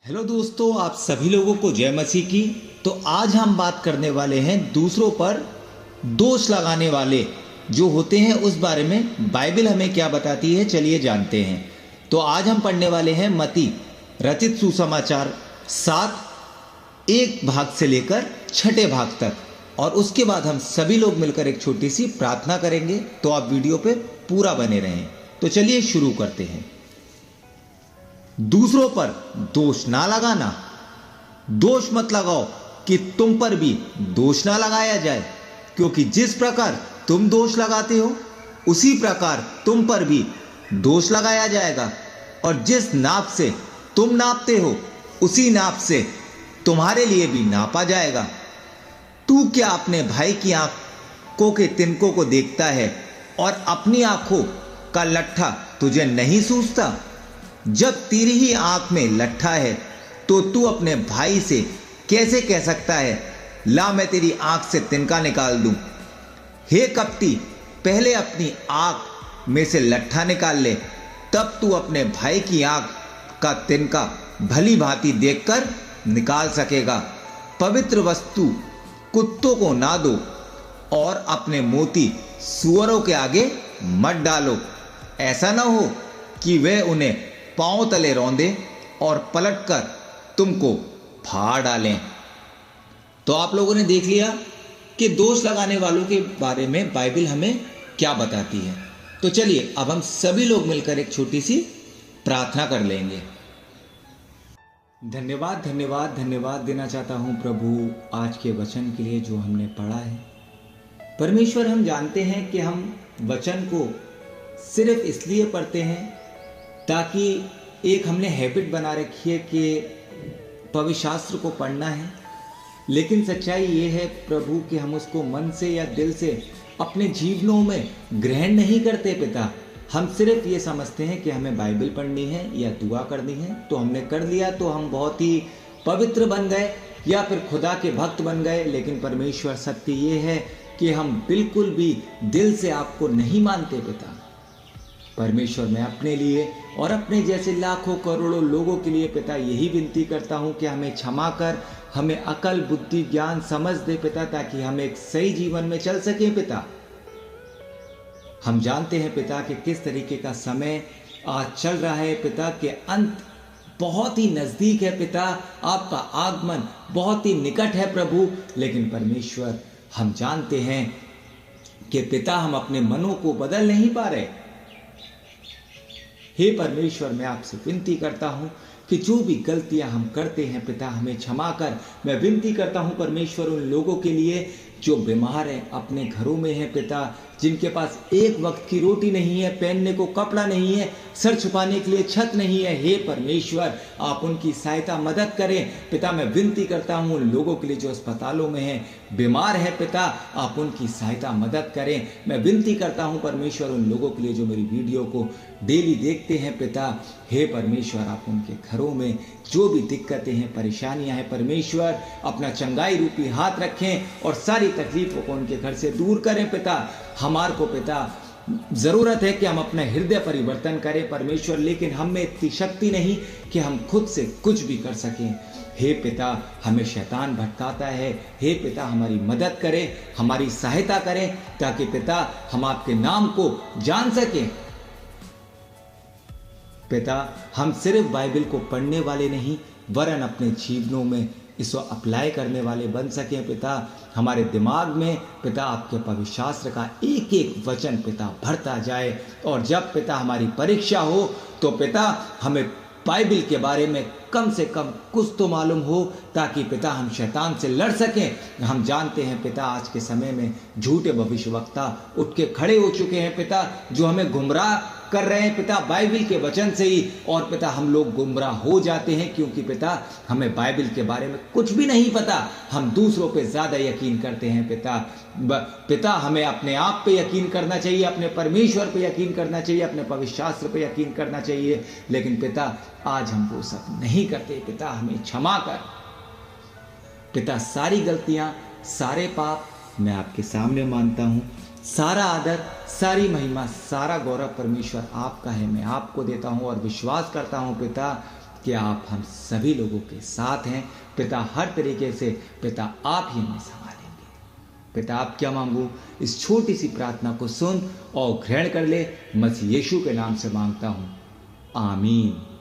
Hello दोस्तों, आप सभी लोगों को जय मसीह की। तो आज हम बात करने वाले हैं दूसरों पर दोष लगाने वाले जो होते हैं उस बारे में बाइबल हमें क्या बताती है, चलिए जानते हैं। तो आज हम पढ़ने वाले हैं मत्ती रचित सुसमाचार 7 एक भाग से लेकर 6 भाग तक, और उसके बाद हम सभी लोग मिलकर एक छोटी सी प्रार्थना करेंगे। तो आप वीडियो पे पूरा बने रहें। तो चलिए शुरू करते हैं। दूसरों पर दोष ना लगाना। दोष मत लगाओ कि तुम पर भी दोष ना लगाया जाए, क्योंकि जिस प्रकार तुम दोष लगाते हो उसी प्रकार तुम पर भी दोष लगाया जाएगा, और जिस नाप से तुम नापते हो उसी नाप से तुम्हारे लिए भी नापा जाएगा। तू क्या अपने भाई की आंखों के तिनकों को देखता है और अपनी आंखों का लट्ठा तुझे नहीं सूझता? जब तेरी ही आंख में लट्ठा है तो तू अपने भाई से कैसे कह सकता है, ला मैं तेरी आंख से तिनका निकाल दूं? हे कपटी, पहले अपनी आंख में से लट्ठा निकाल ले, तब तू अपने भाई की आंख का तिनका भली भांति देखकर निकाल सकेगा। पवित्र वस्तु कुत्तों को ना दो और अपने मोती सूअरों के आगे मत डालो, ऐसा ना हो कि वे उन्हें पांव तले रौंदे और पलटकर तुमको फाड़ डालें। तो आप लोगों ने देख लिया कि दोष लगाने वालों के बारे में बाइबल हमें क्या बताती है। तो चलिए अब हम सभी लोग मिलकर एक छोटी सी प्रार्थना कर लेंगे। धन्यवाद धन्यवाद धन्यवाद देना चाहता हूं प्रभु आज के वचन के लिए जो हमने पढ़ा है। परमेश्वर, हम जानते हैं कि हम वचन को सिर्फ इसलिए पढ़ते हैं ताकि एक हमने हैबिट बना रखी है कि पवित्र शास्त्र को पढ़ना है, लेकिन सच्चाई ये है प्रभु कि हम उसको मन से या दिल से अपने जीवनों में ग्रहण नहीं करते। पिता, हम सिर्फ ये समझते हैं कि हमें बाइबल पढ़नी है या दुआ करनी है, तो हमने कर लिया तो हम बहुत ही पवित्र बन गए या फिर खुदा के भक्त बन गए। लेकिन परमेश्वर, सत्य ये है कि हम बिल्कुल भी दिल से आपको नहीं मानते। पिता परमेश्वर, मैं अपने लिए और अपने जैसे लाखों करोड़ों लोगों के लिए पिता यही विनती करता हूं कि हमें क्षमा कर, हमें अकल बुद्धि ज्ञान समझ दे पिता, ताकि हम एक सही जीवन में चल सके। पिता, हम जानते हैं पिता कि किस तरीके का समय आज चल रहा है पिता, के अंत बहुत ही नजदीक है पिता, आपका आगमन बहुत ही निकट है प्रभु। लेकिन परमेश्वर, हम जानते हैं कि पिता हम अपने मनों को बदल नहीं पा रहे। हे परमेश्वर, मैं आपसे विनती करता हूं कि जो भी गलतियां हम करते हैं पिता, हमें क्षमा कर। मैं विनती करता हूं परमेश्वर उन लोगों के लिए जो बीमार हैं, अपने घरों में हैं पिता, जिनके पास एक वक्त की रोटी नहीं है, पहनने को कपड़ा नहीं है, सर छुपाने के लिए छत नहीं है। हे परमेश्वर, आप उनकी सहायता मदद करें पिता। मैं विनती करता हूं उन लोगों के लिए जो अस्पतालों में हैं, बीमार है पिता, आप उनकी सहायता मदद करें। मैं विनती करता हूं परमेश्वर उन लोगों के लिए जो मेरी वीडियो को डेली देखते हैं पिता। हे परमेश्वर, आप उनके घरों में जो भी दिक्कतें हैं, परेशानियां हैं, परमेश्वर अपना चंगाई रूपी हाथ रखें और सारी तकलीफों को उनके घर से दूर करें पिता। हमारे को पिता जरूरत है कि हम अपना हृदय परिवर्तन करें परमेश्वर, लेकिन हम में इतनी शक्ति नहीं कि हम खुद से कुछ भी कर सकें। हे पिता, हमें शैतान भटकाता है। हे पिता, हमारी मदद करें, हमारी सहायता करें, ताकि पिता हम आपके नाम को जान सकें। पिता, हम सिर्फ बाइबल को पढ़ने वाले नहीं, वरन अपने जीवनों में इसको अप्लाई करने वाले बन सकें पिता। हमारे दिमाग में पिता आपके पवित्र शास्त्र का एक एक वचन पिता भरता जाए, और जब पिता हमारी परीक्षा हो तो पिता हमें बाइबल के बारे में कम से कम कुछ तो मालूम हो, ताकि पिता हम शैतान से लड़ सकें। हम जानते हैं पिता आज के समय में झूठे भविष्यवक्ता उठ के खड़े हो चुके हैं पिता, जो हमें गुमराह कर रहे हैं पिता बाइबल के वचन से ही, और पिता हम लोग गुमराह हो जाते हैं क्योंकि पिता हमें बाइबल के बारे में कुछ भी नहीं पता। हम दूसरों पे ज़्यादा यकीन करते हैं पिता। पिता हमें अपने आप पे यकीन करना चाहिए, अपने परमेश्वर पे यकीन करना चाहिए, अपने पवित्र शास्त्र पे यकीन करना चाहिए। लेकिन पिता आज हम वो सब नहीं करते पिता, हमें क्षमा कर पिता। सारी गलतियां, सारे पाप मैं आपके सामने मानता हूँ। सारा आदर, सारी महिमा, सारा गौरव परमेश्वर आपका है। मैं आपको देता हूँ और विश्वास करता हूँ पिता कि आप हम सभी लोगों के साथ हैं। पिता, हर तरीके से पिता आप ही हमें संभालेंगे। पिता, आप क्या मांगू, इस छोटी सी प्रार्थना को सुन और ग्रहण कर ले। मसीह यीशु के नाम से मांगता हूँ, आमीन।